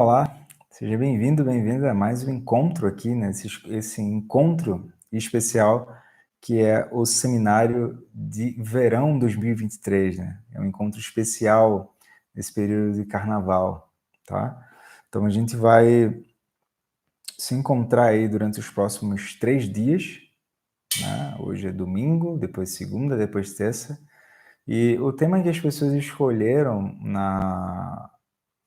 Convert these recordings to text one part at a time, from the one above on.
Olá, seja bem-vindo, bem-vinda a mais um encontro aqui, né? Esse encontro especial que é o Seminário de Verão 2023, né? É um encontro especial nesse período de Carnaval, tá? Então a gente vai se encontrar aí durante os próximos 3 dias, né? Hoje é domingo, depois segunda, depois terça. E o tema que as pessoas escolheram na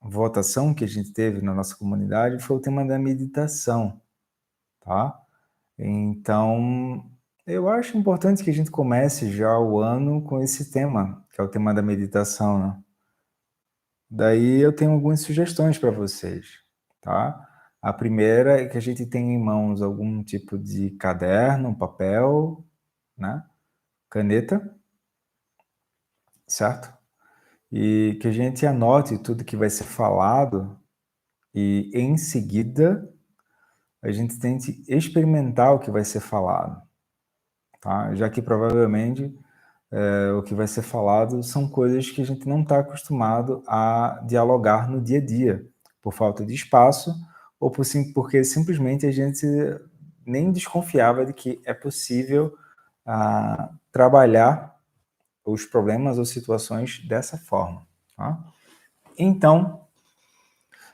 votação que a gente teve na nossa comunidade foi o tema da meditação, tá? Então, eu acho importante que a gente comece já o ano com esse tema, que é o tema da meditação, né? Daí eu tenho algumas sugestões para vocês, tá? A primeira é que a gente tenha em mãos algum tipo de caderno, papel, né? Caneta, certo? E que a gente anote tudo que vai ser falado e em seguida a gente tente experimentar o que vai ser falado, tá? Já que provavelmente o que vai ser falado são coisas que a gente não está acostumado a dialogar no dia a dia, por falta de espaço ou porque simplesmente a gente nem desconfiava de que é possível trabalhar os problemas ou situações dessa forma, tá? Então,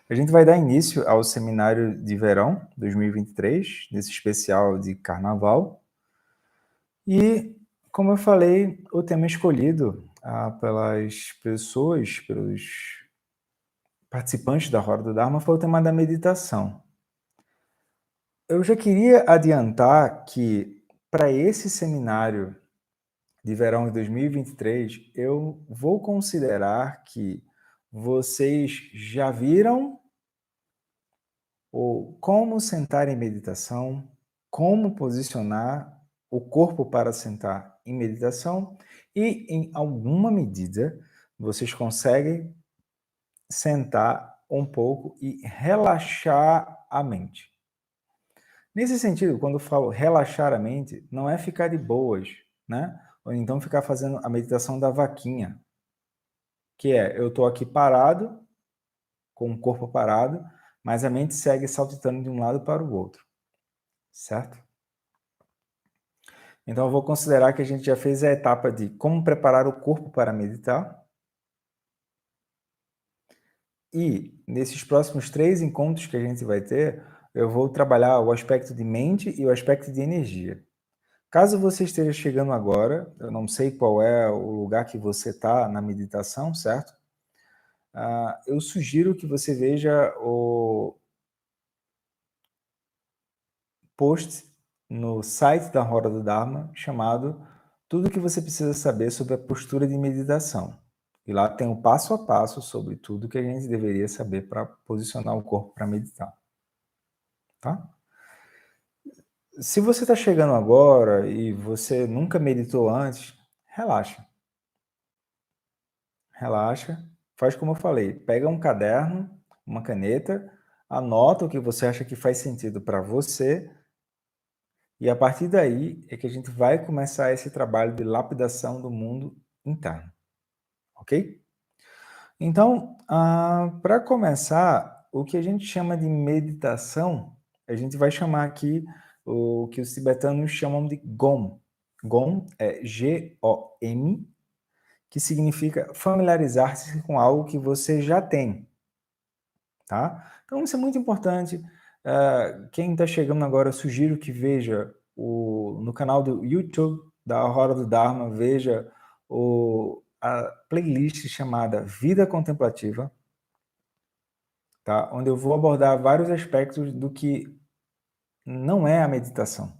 a gente vai dar início ao Seminário de Verão 2023, nesse especial de Carnaval. E, como eu falei, o tema escolhido pelas pessoas, pelos participantes da Roda do Dharma, foi o tema da meditação. Eu já queria adiantar que, para esse Seminário de Verão de 2023, eu vou considerar que vocês já viram ou como sentar em meditação, como posicionar o corpo para sentar em meditação e, em alguma medida, vocês conseguem sentar um pouco e relaxar a mente. Nesse sentido, quando eu falo relaxar a mente, não é ficar de boas, né? Ou então ficar fazendo a meditação da vaquinha, que é eu estou aqui parado, com o corpo parado, mas a mente segue saltitando de um lado para o outro, certo? Então, eu vou considerar que a gente já fez a etapa de como preparar o corpo para meditar. E, nesses próximos 3 encontros que a gente vai ter, eu vou trabalhar o aspecto de mente e o aspecto de energia. Caso você esteja chegando agora, eu não sei qual é o lugar que você está na meditação, certo? Eu sugiro que você veja o post no site da Roda do Dharma chamado Tudo o que você precisa saber sobre a postura de meditação. E lá tem o passo a passo sobre tudo que a gente deveria saber para posicionar o corpo para meditar. Tá? Se você está chegando agora e você nunca meditou antes, relaxa. Relaxa, faz como eu falei, pega um caderno, uma caneta, anota o que você acha que faz sentido para você e a partir daí é que a gente vai começar esse trabalho de lapidação do mundo interno, ok? Então, para começar, o que a gente chama de meditação, a gente vai chamar aqui o que os tibetanos chamam de GOM. GOM é G-O-M, que significa familiarizar-se com algo que você já tem, tá? Então, isso é muito importante. Quem está chegando agora, eu sugiro que veja no canal do YouTube da Roda do Dharma, veja a playlist chamada Vida Contemplativa, tá? Onde eu vou abordar vários aspectos do que não é a meditação.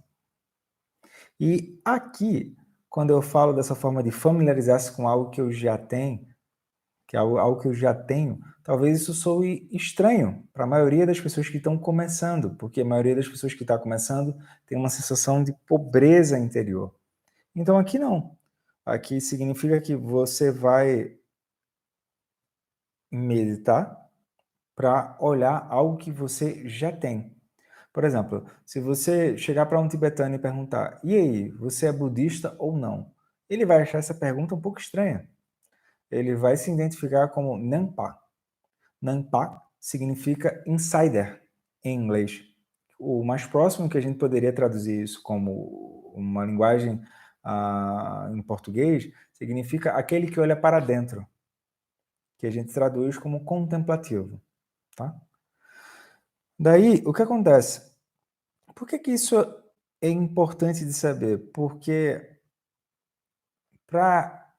E aqui, quando eu falo dessa forma de familiarizar-se com algo que eu já tenho, que é algo que eu já tenho, talvez isso soe estranho para a maioria das pessoas que estão começando, porque a maioria das pessoas que está começando tem uma sensação de pobreza interior. Então aqui não. Aqui significa que você vai meditar para olhar algo que você já tem. Por exemplo, se você chegar para um tibetano e perguntar: "E aí, você é budista ou não?", ele vai achar essa pergunta um pouco estranha. Ele vai se identificar como Nampa. Nampa significa insider em inglês. O mais próximo que a gente poderia traduzir isso como uma linguagem em português significa aquele que olha para dentro, que a gente traduz como contemplativo, tá? Daí, o que acontece? Por que isso é importante de saber? Porque para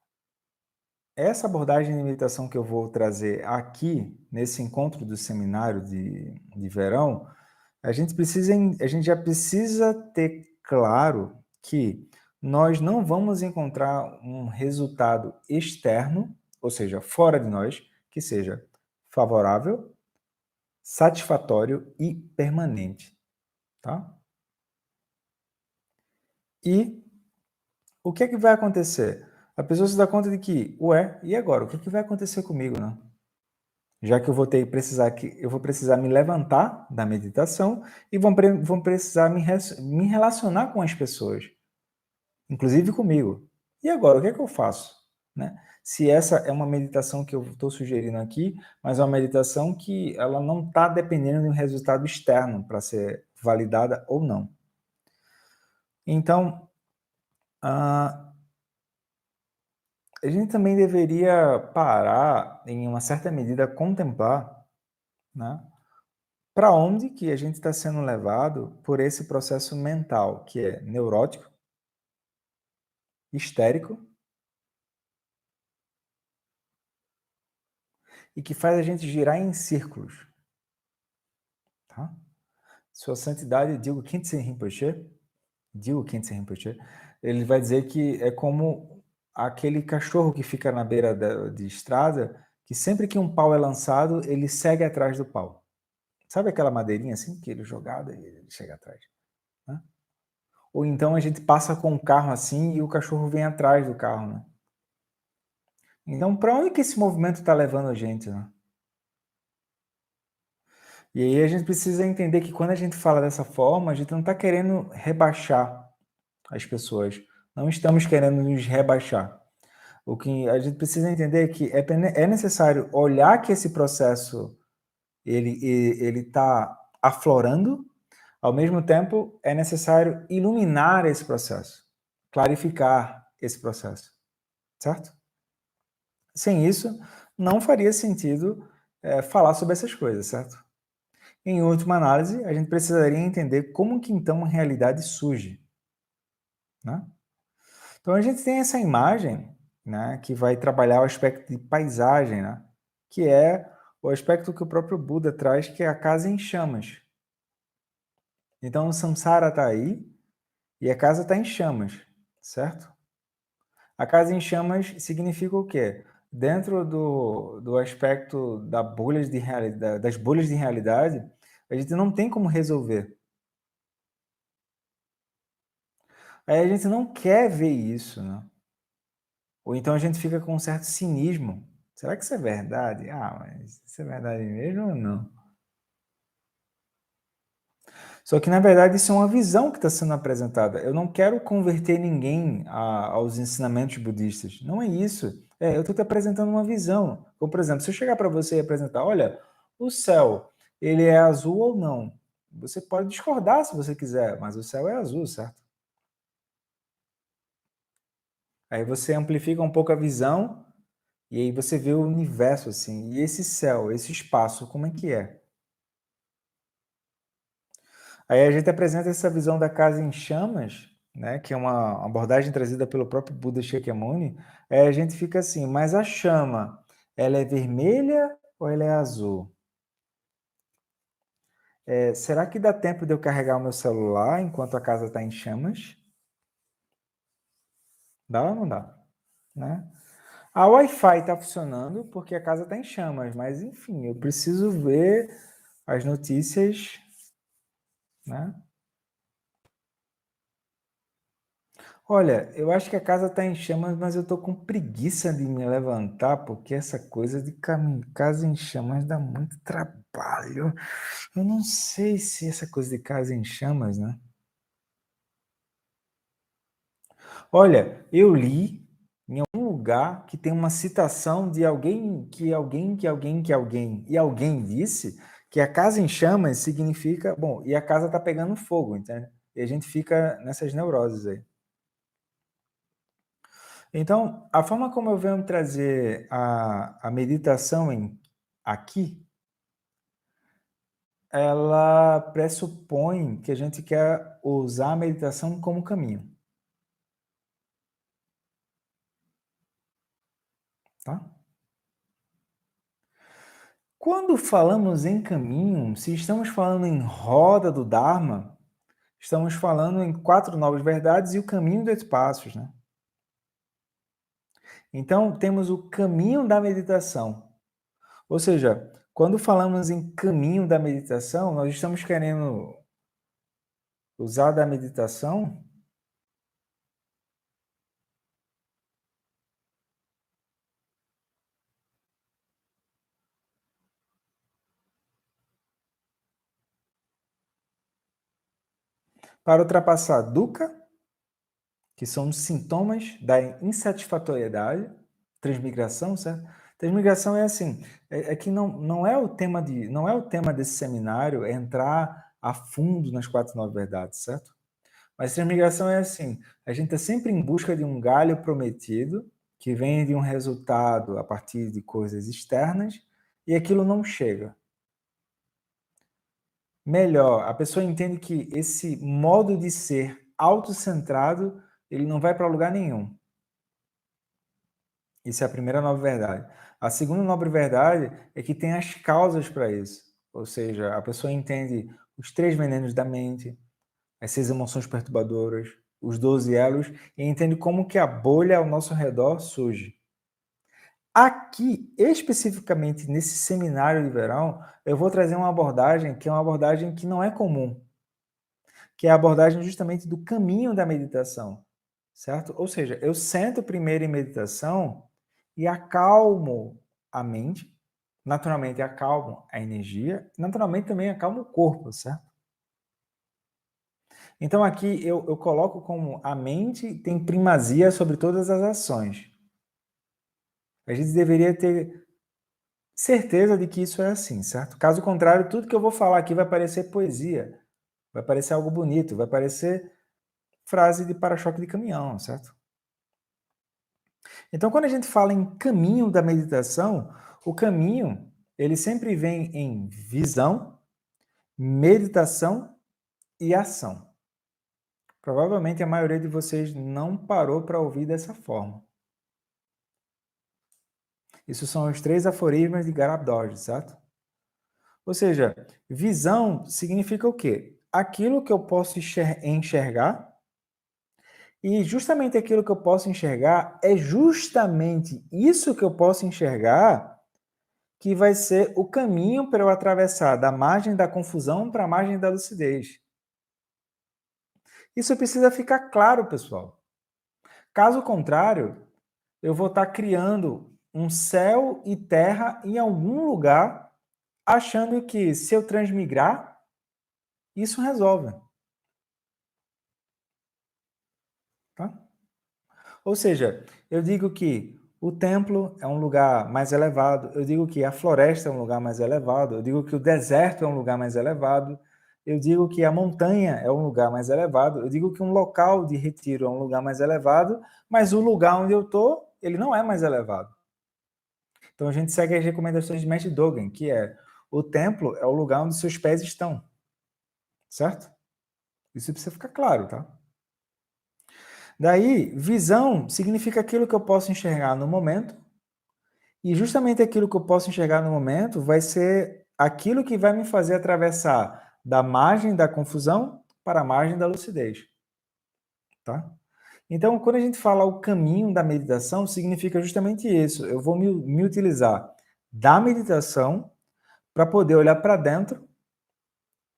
essa abordagem de meditação que eu vou trazer aqui, nesse encontro do seminário de verão, a gente já precisa ter claro que nós não vamos encontrar um resultado externo, ou seja, fora de nós, que seja favorável, satisfatório e permanente, tá? E o que é que vai acontecer? A pessoa se dá conta de que, ué, e agora? O que é que vai acontecer comigo, né? Já que eu vou precisar me levantar da meditação e vão precisar me relacionar com as pessoas, inclusive comigo. E agora, o que é que eu faço? Né? Se essa é uma meditação que eu estou sugerindo aqui, mas é uma meditação que ela não está dependendo de um resultado externo para ser validada ou não. Então, a gente também deveria parar, em uma certa medida, contemplar, né? Para onde que a gente está sendo levado por esse processo mental, que é neurótico, histérico e que faz a gente girar em círculos, tá? Sua Santidade, Digo Khyentse Rinpoche, ele vai dizer que é como aquele cachorro que fica na beira de estrada, que sempre que um pau é lançado, ele segue atrás do pau. Sabe aquela madeirinha assim, que ele jogado e ele chega atrás, né? Ou então a gente passa com um carro assim e o cachorro vem atrás do carro, né? Então, para onde que esse movimento está levando a gente, né? E aí a gente precisa entender que quando a gente fala dessa forma, a gente não está querendo rebaixar as pessoas. Não estamos querendo nos rebaixar. O que a gente precisa entender é que é necessário olhar que esse processo ele está aflorando, ao mesmo tempo é necessário iluminar esse processo, clarificar esse processo, certo? Sem isso, não faria sentido falar sobre essas coisas, certo? Em última análise, a gente precisaria entender como que então a realidade surge, né? Então a gente tem essa imagem, né, que vai trabalhar o aspecto de paisagem, né, que é o aspecto que o próprio Buda traz, que é a casa em chamas. Então o samsara está aí e a casa está em chamas, certo? A casa em chamas significa o quê? Dentro do aspecto das bolhas de realidade, a gente não tem como resolver. Aí a gente não quer ver isso, né? Ou então a gente fica com um certo cinismo. Será que isso é verdade? Ah, mas isso é verdade mesmo ou não? Só que, na verdade, isso é uma visão que está sendo apresentada. Eu não quero converter ninguém aos ensinamentos budistas. Não é isso. Eu estou te apresentando uma visão. Como, por exemplo, se eu chegar para você e apresentar, olha, o céu, ele é azul ou não? Você pode discordar se você quiser, mas o céu é azul, certo? Aí você amplifica um pouco a visão e aí você vê o universo assim. E esse céu, esse espaço, como é que é? Aí a gente apresenta essa visão da casa em chamas, né, que é uma abordagem trazida pelo próprio Buda Shakyamuni. A gente fica assim, mas a chama, ela é vermelha ou ela é azul? Será que dá tempo de eu carregar o meu celular enquanto a casa está em chamas? Dá ou não dá? Né? A Wi-Fi está funcionando porque a casa está em chamas, mas enfim, eu preciso ver as notícias, né? Olha, eu acho que a casa está em chamas, mas eu tô com preguiça de me levantar, porque essa coisa de casa em chamas dá muito trabalho. Eu não sei se essa coisa de casa em chamas, né? Olha, eu li, em algum lugar que tem uma citação de alguém que alguém disse que a casa em chamas significa, bom, e a casa está pegando fogo, entende? E a gente fica nessas neuroses aí. Então, a forma como eu venho trazer a meditação aqui, ela pressupõe que a gente quer usar a meditação como caminho. Tá? Quando falamos em caminho, se estamos falando em roda do Dharma, estamos falando em 4 nobres verdades e o caminho dos passos, né? Então, temos o caminho da meditação. Ou seja, quando falamos em caminho da meditação, nós estamos querendo usar da meditação para ultrapassar dukkha, que são os sintomas da insatisfatoriedade, transmigração, certo? Transmigração é assim, é que não é o tema não é o tema desse seminário entrar a fundo nas 4 novas verdades, certo? Mas transmigração é assim, a gente está sempre em busca de um galho prometido que vem de um resultado a partir de coisas externas e aquilo não chega. Melhor, a pessoa entende que esse modo de ser autocentrado, ele não vai para lugar nenhum. Isso é a primeira nobre verdade. A segunda nobre verdade é que tem as causas para isso. Ou seja, a pessoa entende os 3 venenos da mente, as 6 emoções perturbadoras, os 12 elos, e entende como que a bolha ao nosso redor surge. Aqui, especificamente nesse seminário de verão, eu vou trazer uma abordagem que é uma abordagem que não é comum, que é a abordagem justamente do caminho da meditação, certo? Ou seja, eu sento primeiro em meditação e acalmo a mente, naturalmente acalmo a energia, naturalmente também acalmo o corpo, certo? Então aqui eu coloco como a mente tem primazia sobre todas as ações. A gente deveria ter certeza de que isso é assim, certo? Caso contrário, tudo que eu vou falar aqui vai parecer poesia, vai parecer algo bonito, vai parecer frase de para-choque de caminhão, certo? Então, quando a gente fala em caminho da meditação, o caminho, ele sempre vem em visão, meditação e ação. Provavelmente a maioria de vocês não parou para ouvir dessa forma. Isso são os 3 aforismos de Garabdoji, certo? Ou seja, visão significa o quê? Aquilo que eu posso enxergar, e justamente aquilo que eu posso enxergar é justamente isso que eu posso enxergar que vai ser o caminho para eu atravessar da margem da confusão para a margem da lucidez. Isso precisa ficar claro, pessoal. Caso contrário, eu vou estar criando um céu e terra em algum lugar, achando que se eu transmigrar, isso resolve. Tá? Ou seja, eu digo que o templo é um lugar mais elevado, eu digo que a floresta é um lugar mais elevado, eu digo que o deserto é um lugar mais elevado, eu digo que a montanha é um lugar mais elevado, eu digo que um local de retiro é um lugar mais elevado, mas o lugar onde eu estou, ele não é mais elevado. Então a gente segue as recomendações de Mestre Dogen, que é o templo é o lugar onde seus pés estão, certo? Isso precisa ficar claro, tá? Daí, visão significa aquilo que eu posso enxergar no momento, e justamente aquilo que eu posso enxergar no momento vai ser aquilo que vai me fazer atravessar da margem da confusão para a margem da lucidez, tá? Então, quando a gente fala o caminho da meditação, significa justamente isso. Eu vou me utilizar da meditação para poder olhar para dentro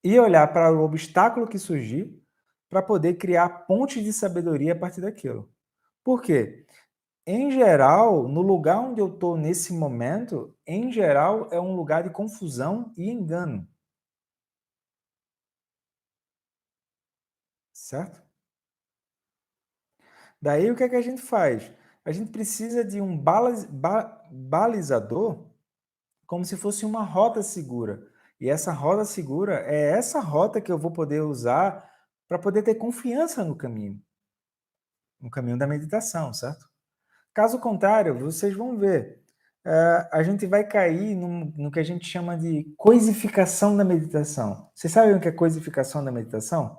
e olhar para o obstáculo que surgir para poder criar pontes de sabedoria a partir daquilo. Por quê? Em geral, no lugar onde eu estou nesse momento, em geral, é um lugar de confusão e engano. Certo? Daí o que é que a gente faz? a gente precisa de um balizador como se fosse uma rota segura. E essa rota segura é essa rota que eu vou poder usar para poder ter confiança no caminho da meditação, certo? Caso contrário, vocês vão ver, a gente vai cair no que a gente chama de coisificação da meditação. Vocês sabem o que é coisificação da meditação?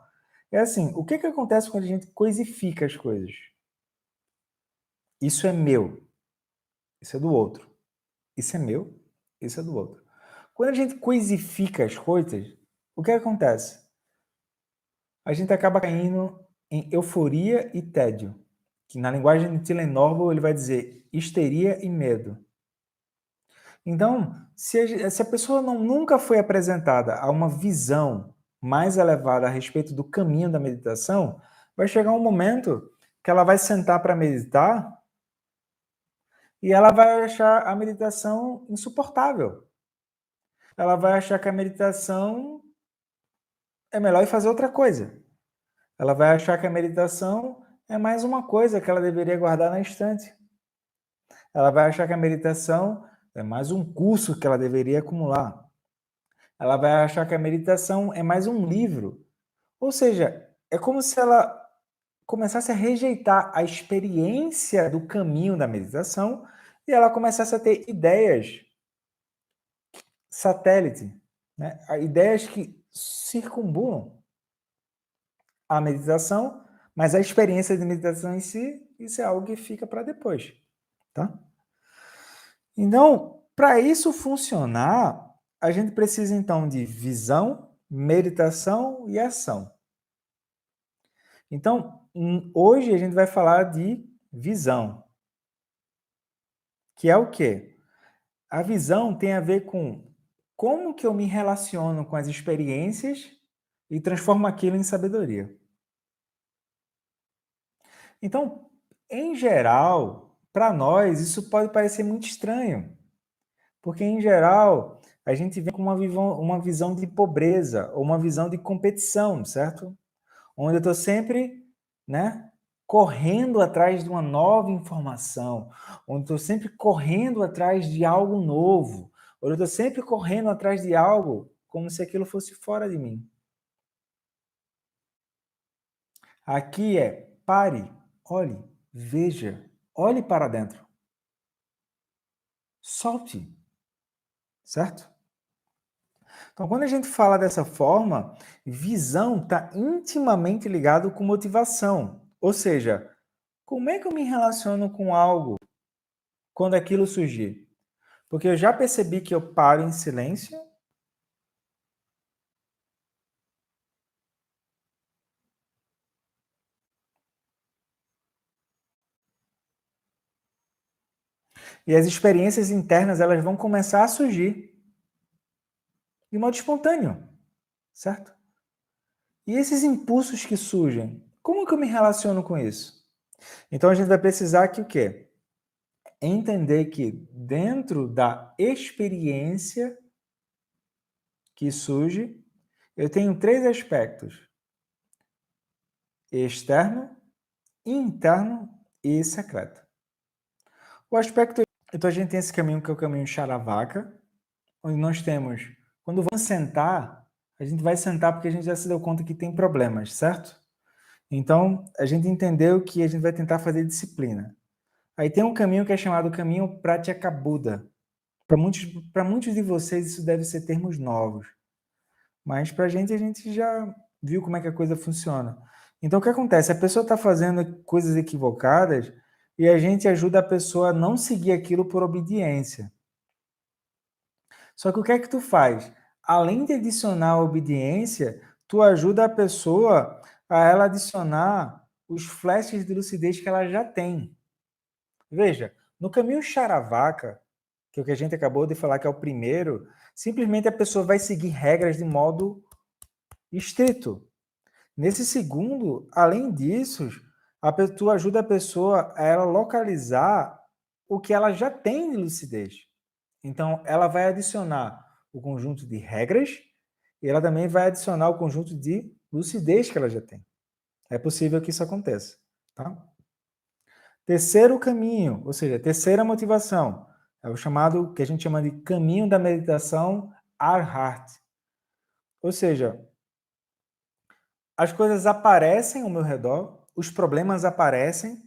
É assim, o que acontece quando a gente coisifica as coisas? Isso é meu, isso é do outro. Isso é meu, isso é do outro. Quando a gente coisifica as coisas, o que acontece? A gente acaba caindo em euforia e tédio, que na linguagem de Tylenol ele vai dizer histeria e medo. Então, se a pessoa nunca foi apresentada a uma visão mais elevada a respeito do caminho da meditação, vai chegar um momento que ela vai sentar para meditar e ela vai achar a meditação insuportável. Ela vai achar que a meditação é melhor ir fazer outra coisa. Ela vai achar que a meditação é mais uma coisa que ela deveria guardar na estante. Ela vai achar que a meditação é mais um curso que ela deveria acumular. Ela vai achar que a meditação é mais um livro. Ou seja, é como se ela começasse a rejeitar a experiência do caminho da meditação e ela começasse a ter ideias satélite, né? Ideias que circunambulam a meditação, mas a experiência de meditação em si, isso é algo que fica para depois, tá? Então, para isso funcionar, a gente precisa então de visão, meditação e ação. Então, hoje a gente vai falar de visão, que é o quê? A visão tem a ver com como que eu me relaciono com as experiências e transformo aquilo em sabedoria. Então, em geral, para nós, isso pode parecer muito estranho, porque, em geral, a gente vem com uma visão de pobreza ou uma visão de competição, certo? Onde eu estou sempre, né, correndo atrás de uma nova informação, onde estou sempre correndo atrás de algo novo, onde eu estou sempre correndo atrás de algo como se aquilo fosse fora de mim. Aqui é pare, olhe, veja, olhe para dentro, solte, certo? Então, quando a gente fala dessa forma, visão está intimamente ligado com motivação. Ou seja, como é que eu me relaciono com algo quando aquilo surgir? Porque eu já percebi que eu paro em silêncio e as experiências internas elas vão começar a surgir de modo espontâneo, certo? E esses impulsos que surgem, como que eu me relaciono com isso? Então a gente vai precisar que o quê? Entender que dentro da experiência que surge, eu tenho três aspectos: externo, interno e secreto. O aspecto, então a gente tem esse caminho que é o caminho Charavaca, onde nós temos, quando vamos sentar, a gente vai sentar porque a gente já se deu conta que tem problemas, certo? Então, a gente entendeu que a gente vai tentar fazer disciplina. Aí tem um caminho que é chamado caminho Pratyekabuddha. Para muitos de vocês isso deve ser termos novos, mas para a gente já viu como é que a coisa funciona. Então, o que acontece? A pessoa está fazendo coisas equivocadas e a gente ajuda a pessoa a não seguir aquilo por obediência. Só que o que é que tu faz? Além de adicionar a obediência, tu ajuda a pessoa a ela adicionar os flashes de lucidez que ela já tem. Veja, no caminho Charavaca, que é o que a gente acabou de falar que é o primeiro, simplesmente a pessoa vai seguir regras de modo estrito. Nesse segundo, além disso, tu ajuda a pessoa a ela localizar o que ela já tem de lucidez. Então, ela vai adicionar o conjunto de regras e ela também vai adicionar o conjunto de lucidez que ela já tem. É possível que isso aconteça, tá? Terceiro caminho, ou seja, terceira motivação, é o chamado, que a gente chama de caminho da meditação Arhat. Ou seja, as coisas aparecem ao meu redor, os problemas aparecem,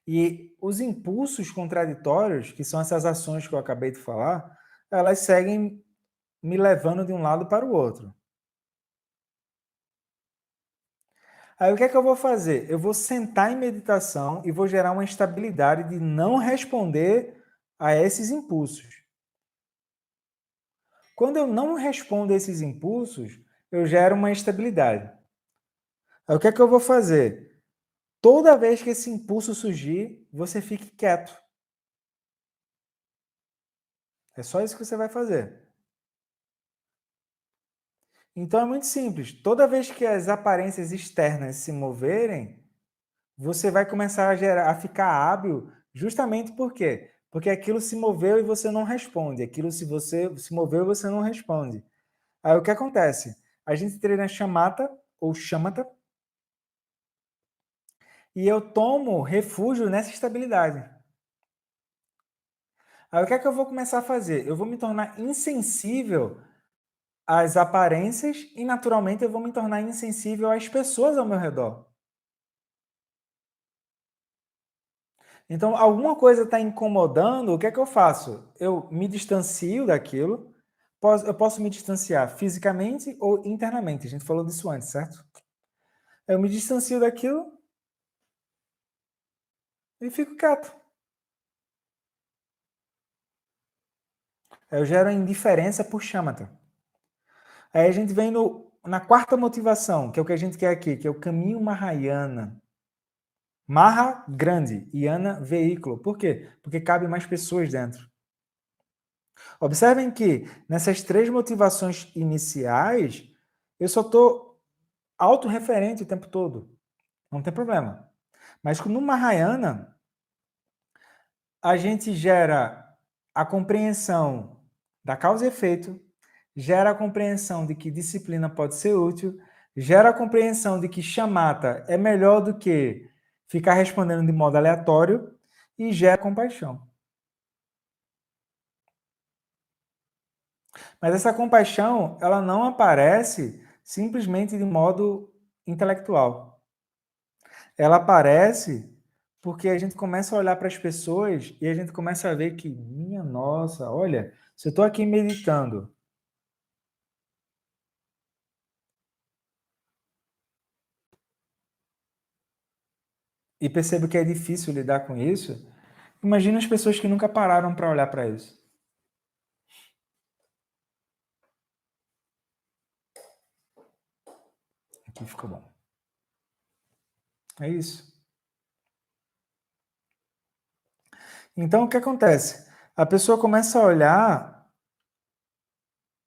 e os impulsos contraditórios, que são essas ações que eu acabei de falar, elas seguem me levando de um lado para o outro. Aí o que é que eu vou fazer? Eu vou sentar em meditação e vou gerar uma estabilidade de não responder a esses impulsos. Quando eu não respondo a esses impulsos, eu gero uma estabilidade. Aí o que é que eu vou fazer? Toda vez que esse impulso surgir, você fique quieto. É só isso que você vai fazer. Então é muito simples. Toda vez que as aparências externas se moverem, você vai começar a ficar hábil, justamente por quê? Porque aquilo se moveu e você não responde. Aquilo se você se moveu e você não responde. Aí o que acontece? A gente treina chamata ou chamata e eu tomo refúgio nessa estabilidade. Aí o que é que eu vou começar a fazer? Eu vou me tornar insensível às aparências e naturalmente eu vou me tornar insensível às pessoas ao meu redor. Então, alguma coisa está incomodando, o que é que eu faço? Eu me distancio daquilo. Eu posso me distanciar fisicamente ou internamente. A gente falou disso antes, certo? Eu me distancio daquilo e fico quieto. Eu gero a indiferença por chamata. Aí a gente vem na quarta motivação, que é o que a gente quer aqui, que é o caminho Mahayana. Maha, grande, Yana, veículo. Por quê? Porque cabe mais pessoas dentro. Observem que nessas três motivações iniciais, eu só estou autorreferente o tempo todo. Não tem problema. Mas no Mahayana, a gente gera a compreensão da causa e efeito, gera a compreensão de que disciplina pode ser útil, gera a compreensão de que chamata é melhor do que ficar respondendo de modo aleatório e gera compaixão. Mas essa compaixão, ela não aparece simplesmente de modo intelectual. Ela aparece porque a gente começa a olhar para as pessoas e a gente começa a ver que, minha nossa, olha, se eu estou aqui meditando e percebo que é difícil lidar com isso, imagina as pessoas que nunca pararam para olhar para isso. Aqui ficou bom. É isso. Então, o que acontece? A pessoa começa a olhar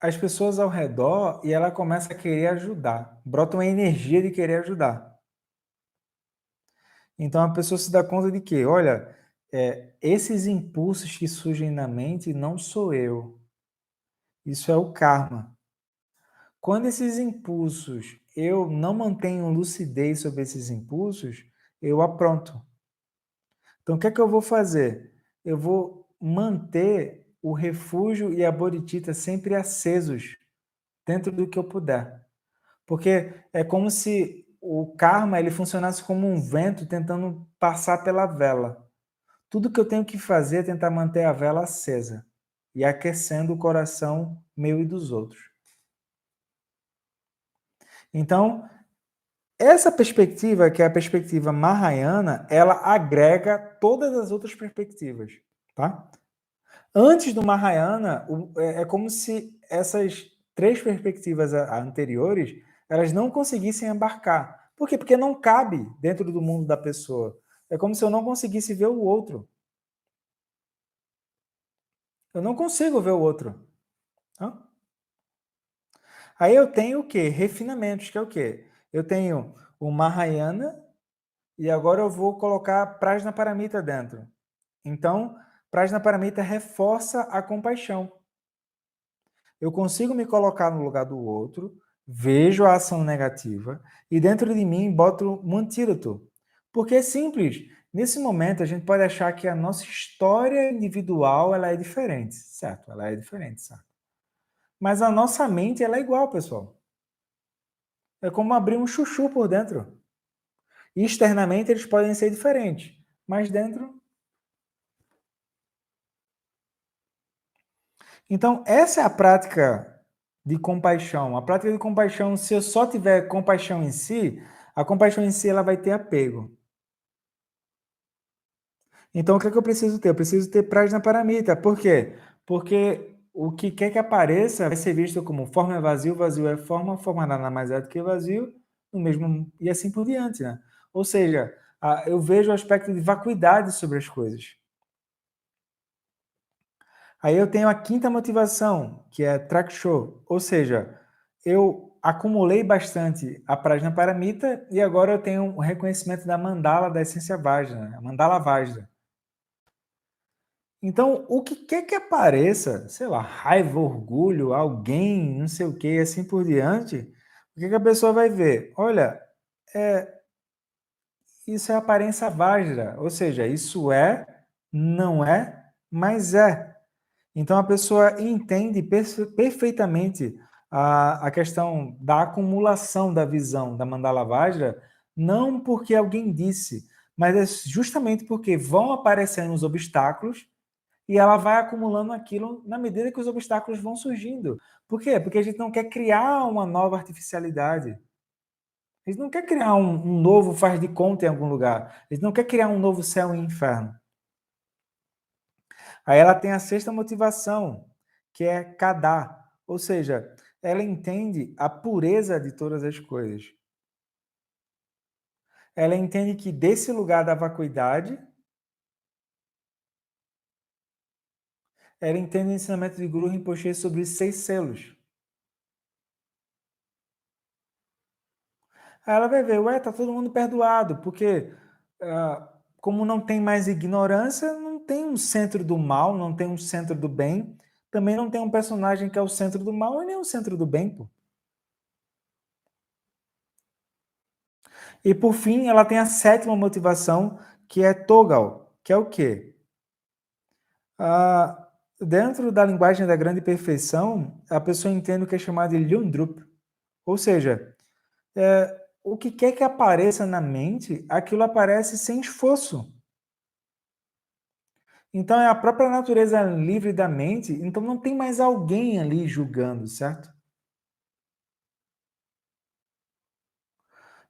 as pessoas ao redor e ela começa a querer ajudar. Brota uma energia de querer ajudar. Então, a pessoa se dá conta de que, olha, esses impulsos que surgem na mente não sou eu. Isso é o karma. Quando esses impulsos, eu não mantenho lucidez sobre esses impulsos, eu apronto. Então, o que é que eu vou fazer? Eu vou manter o refúgio e a bodhicitta sempre acesos, dentro do que eu puder. Porque é como se o karma ele funcionasse como um vento tentando passar pela vela. Tudo que eu tenho que fazer é tentar manter a vela acesa e aquecendo o coração meu e dos outros. Então, essa perspectiva, que é a perspectiva Mahayana, ela agrega todas as outras perspectivas, tá? Antes do Mahayana, é como se essas três perspectivas anteriores, elas não conseguissem embarcar. Por quê? Porque não cabe dentro do mundo da pessoa. É como se eu não conseguisse ver o outro. Eu não consigo ver o outro. Tá? Aí eu tenho o quê? Refinamentos, que é o quê? Eu tenho o Mahayana e agora eu vou colocar Prajnaparamita dentro. Então, Prajnaparamita reforça a compaixão. Eu consigo me colocar no lugar do outro, vejo a ação negativa e dentro de mim boto um antídoto. Porque é simples. Nesse momento, a gente pode achar que a nossa história individual ela é diferente, certo? Ela é diferente, certo? Mas a nossa mente ela é igual, pessoal. É como abrir um chuchu por dentro. Externamente eles podem ser diferentes, mas dentro. Então, essa é a prática de compaixão. A prática de compaixão, se eu só tiver compaixão em si, a compaixão em si ela vai ter apego. Então, o que é que eu preciso ter? Eu preciso ter prajna paramita. Por quê? Porque o que quer que apareça vai ser visto como forma é vazio, vazio é forma nada mais é do que vazio, no mesmo e assim por diante, né? Ou seja, eu vejo o aspecto de vacuidade sobre as coisas. Aí eu tenho a quinta motivação, que é Traksho, ou seja, eu acumulei bastante a Prajna Paramita e agora eu tenho o reconhecimento da mandala da essência Vajra, a mandala Vajra. Então, o que quer que apareça, sei lá, raiva, orgulho, alguém, não sei o que, e assim por diante, o que, que a pessoa vai ver? Olha, isso é aparência Vajra, ou seja, isso é, não é, mas é. Então a pessoa entende perfeitamente a questão da acumulação da visão da Mandala Vajra, não porque alguém disse, mas é justamente porque vão aparecendo os obstáculos e ela vai acumulando aquilo na medida que os obstáculos vão surgindo. Por quê? Porque a gente não quer criar uma nova artificialidade. A gente não quer criar um novo faz de conta em algum lugar. A gente não quer criar um novo céu e inferno. Aí ela tem a sexta motivação, que é Kadá, ou seja, ela entende a pureza de todas as coisas. Ela entende que desse lugar da vacuidade, ela entende o ensinamento de Guru Rinpoche sobre os 6 selos. Aí ela vai ver, ué, tá todo mundo perdoado, porque como não tem mais ignorância, não tem um centro do mal, não tem um centro do bem, também não tem um personagem que é o centro do mal e nem o centro do bem, pô. E por fim, ela tem a sétima motivação, que é Togal, que é o quê? Dentro da linguagem da grande perfeição, a pessoa entende o que é chamado de Lyundrup. Ou seja, o que quer que apareça na mente, aquilo aparece sem esforço. Então é a própria natureza livre da mente, então não tem mais alguém ali julgando, certo?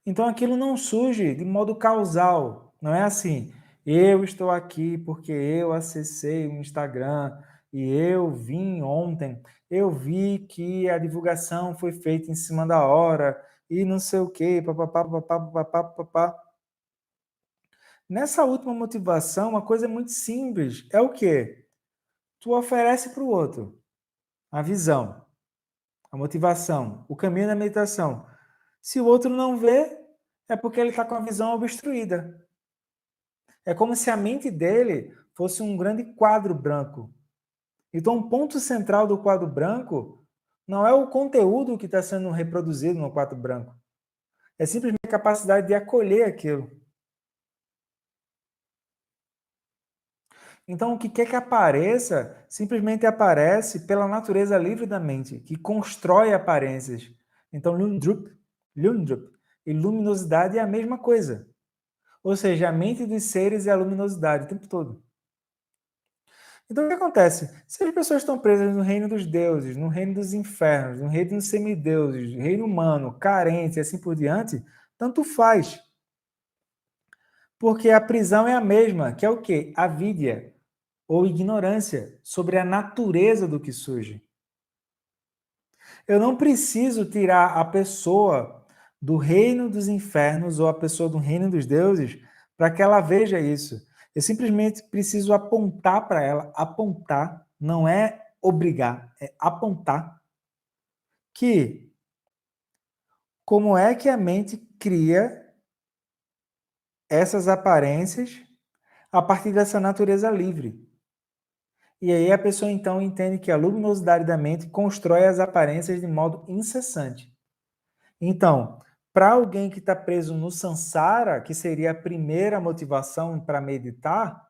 Então aquilo não surge de modo causal, não é assim. Eu estou aqui porque eu acessei o Instagram e eu vim ontem, eu vi que a divulgação foi feita em cima da hora e não sei o quê, papapá, papapá, papapá, papapá. Nessa última motivação, uma coisa muito simples, é o quê? Tu oferece para o outro a visão, a motivação, o caminho da meditação. Se o outro não vê, é porque ele está com a visão obstruída. É como se a mente dele fosse um grande quadro branco. Então, o ponto central do quadro branco não é o conteúdo que está sendo reproduzido no quadro branco. É simplesmente a capacidade de acolher aquilo. Então, o que quer que apareça, simplesmente aparece pela natureza livre da mente, que constrói aparências. Então, Lundrup e luminosidade é a mesma coisa. Ou seja, a mente dos seres é a luminosidade o tempo todo. Então, o que acontece? Se as pessoas estão presas no reino dos deuses, no reino dos infernos, no reino dos semideuses, no reino humano, carentes e assim por diante, tanto faz. Porque a prisão é a mesma, que é o quê? Avidya, ou ignorância, sobre a natureza do que surge. Eu não preciso tirar a pessoa do reino dos infernos ou a pessoa do reino dos deuses para que ela veja isso. Eu simplesmente preciso apontar para ela, apontar, não é obrigar, é apontar que como é que a mente cria essas aparências a partir dessa natureza livre. E aí a pessoa então entende que a luminosidade da mente constrói as aparências de modo incessante. Então, Para alguém que está preso no samsara, que seria a primeira motivação para meditar,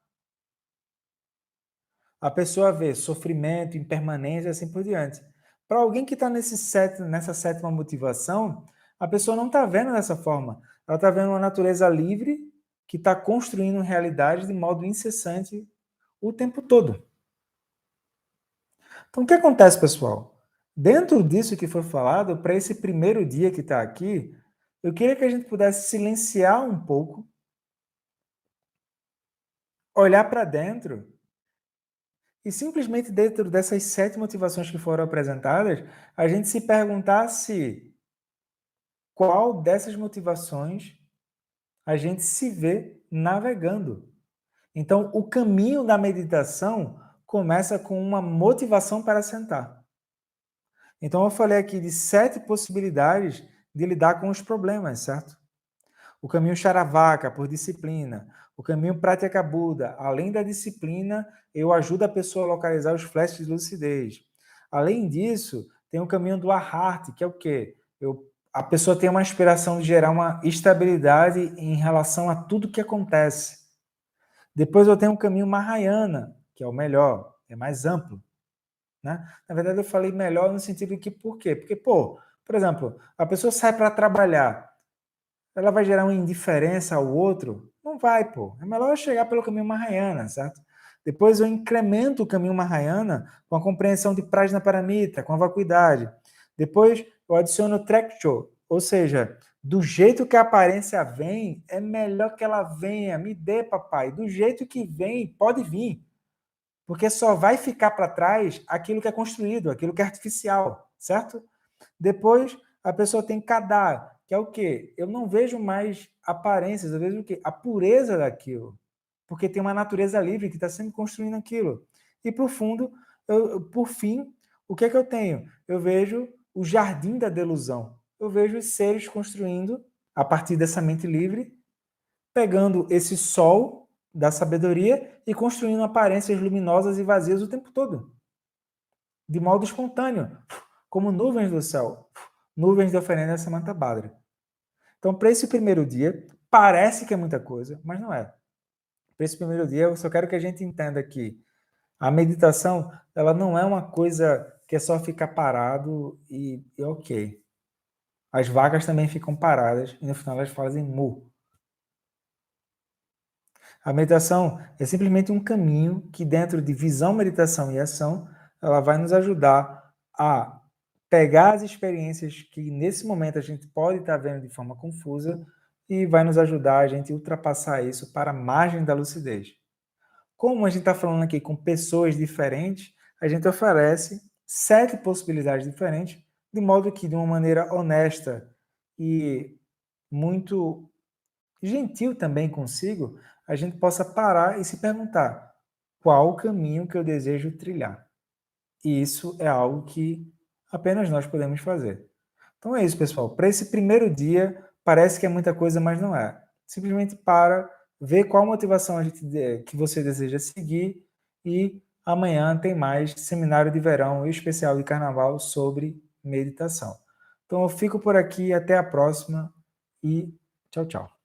a pessoa vê sofrimento, impermanência e assim por diante. Para alguém que está nessa sétima motivação, a pessoa não está vendo dessa forma. Ela está vendo uma natureza livre que está construindo realidade de modo incessante o tempo todo. Então, o que acontece, pessoal? Dentro disso que foi falado, para esse primeiro dia que está aqui, eu queria que a gente pudesse silenciar um pouco, olhar para dentro e simplesmente dentro dessas 7 motivações que foram apresentadas, a gente se perguntar se qual dessas motivações a gente se vê navegando. Então, o caminho da meditação começa com uma motivação para sentar. Então, eu falei aqui de 7 possibilidades de lidar com os problemas, certo? O caminho Charavaca, por disciplina. O caminho Pratyeka Buda, além da disciplina, eu ajudo a pessoa a localizar os flashes de lucidez. Além disso, tem o caminho do Ahart, que é o quê? A pessoa tem uma inspiração de gerar uma estabilidade em relação a tudo que acontece. Depois eu tenho o caminho Mahayana, que é o melhor, é mais amplo. Né? Na verdade, eu falei melhor no sentido de que, por quê? Porque, por exemplo, a pessoa sai para trabalhar, ela vai gerar uma indiferença ao outro? Não vai, pô. É melhor eu chegar pelo caminho Mahayana, certo? Depois eu incremento o caminho Mahayana com a compreensão de Prajnaparamita, com a vacuidade. Depois eu adiciono o Trekcho, ou seja, do jeito que a aparência vem, é melhor que ela venha. Me dê, papai. Do jeito que vem, pode vir. Porque só vai ficar para trás aquilo que é construído, aquilo que é artificial, certo? Depois, a pessoa tem Kadar, que é o quê? Eu não vejo mais aparências, eu vejo o quê? A pureza daquilo. Porque tem uma natureza livre que está sempre construindo aquilo. E, por fundo, por fim, o que é que eu tenho? Eu vejo o jardim da delusão. Eu vejo os seres construindo, a partir dessa mente livre, pegando esse sol da sabedoria e construindo aparências luminosas e vazias o tempo todo. De modo espontâneo, como nuvens do céu, nuvens de oferenda Samanta Badra. Então, para esse primeiro dia, parece que é muita coisa, mas não é. Para esse primeiro dia, eu só quero que a gente entenda que a meditação, ela não é uma coisa que é só ficar parado e ok. As vacas também ficam paradas e no final elas fazem mu. A meditação é simplesmente um caminho que, dentro de visão, meditação e ação, ela vai nos ajudar a pegar as experiências que, nesse momento, a gente pode estar vendo de forma confusa e vai nos ajudar a gente ultrapassar isso para a margem da lucidez. Como a gente está falando aqui com pessoas diferentes, a gente oferece 7 possibilidades diferentes, de modo que, de uma maneira honesta e muito gentil também consigo, a gente possa parar e se perguntar qual o caminho que eu desejo trilhar. E isso é algo que apenas nós podemos fazer. Então é isso, pessoal. Para esse primeiro dia, parece que é muita coisa, mas não é. Simplesmente para ver qual motivação que você deseja seguir e amanhã tem mais seminário de verão e especial de carnaval sobre meditação. Então eu fico por aqui, até a próxima e tchau, tchau.